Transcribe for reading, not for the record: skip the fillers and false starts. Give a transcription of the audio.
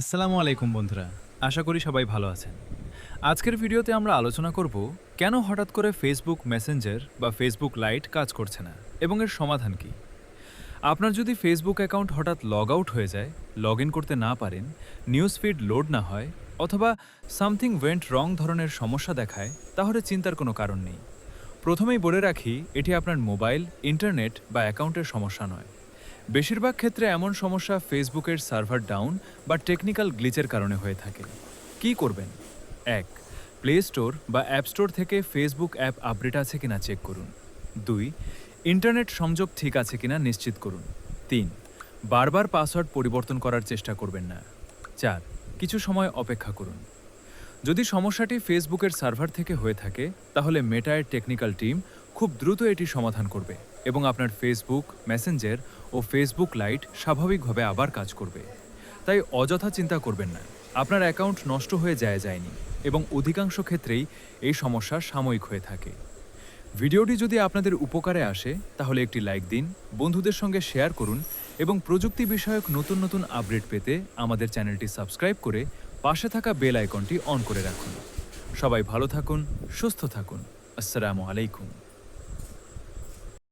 আসসালামু আলাইকুম বন্ধুরা। আশা করি সবাই ভালো আছেন। আজকের ভিডিওতে আমরা আলোচনা করব কেন হঠাৎ করে ফেসবুক মেসেঞ্জার বা ফেসবুক লাইট কাজ করছে না এবং এর সমাধান কি। আপনার যদি ফেসবুক অ্যাকাউন্ট হঠাৎ লগ আউট হয়ে যায়, লগ ইন করতে না পারেন, নিউজ ফিড লোড না হয় অথবা সামথিং ওয়েন্ট রং ধরনের সমস্যা দেখায়, তাহলে চিন্তার কোনো কারণ নেই। প্রথমেই বলে রাখি, এটি আপনার মোবাইল, ইন্টারনেট বা অ্যাকাউন্টের সমস্যা নয়। বেশিরভাগ ক্ষেত্রে এমন সমস্যা ফেসবুকের সার্ভার ডাউন বা টেকনিক্যাল গ্লিচের কারণে হয়ে থাকে। কী করবেন? ১. প্লে স্টোর বা অ্যাপ স্টোর থেকে ফেসবুক অ্যাপ আপডেট আছে কিনা চেক করুন। ২. ইন্টারনেট সংযোগ ঠিক আছে কিনা নিশ্চিত করুন। ৩. বারবার পাসওয়ার্ড পরিবর্তন করার চেষ্টা করবেন না। ৪. কিছু সময় অপেক্ষা করুন। যদি সমস্যাটি ফেসবুকের সার্ভার থেকে হয়ে থাকে, তাহলে মেটায়ের টেকনিক্যাল টিম খুব দ্রুত এটি সমাধান করবে এবং আপনার ফেসবুক মেসেঞ্জার ও ফেসবুক লাইট স্বাভাবিকভাবে আবার কাজ করবে। তাই অযথা চিন্তা করবেন না। আপনার অ্যাকাউন্ট নষ্ট হয়ে যায়নি এবং অধিকাংশ ক্ষেত্রেই এই সমস্যা সাময়িক হয়ে থাকে। ভিডিওটি যদি আপনাদের উপকারে আসে, তাহলে একটি লাইক দিন, বন্ধুদের সঙ্গে শেয়ার করুন এবং প্রযুক্তি বিষয়ক নতুন নতুন আপডেট পেতে আমাদের চ্যানেলটি সাবস্ক্রাইব করে পাশে থাকা বেল আইকনটি অন করে রাখুন। সবাই ভালো থাকুন, সুস্থ থাকুন। আসসালামু আলাইকুম।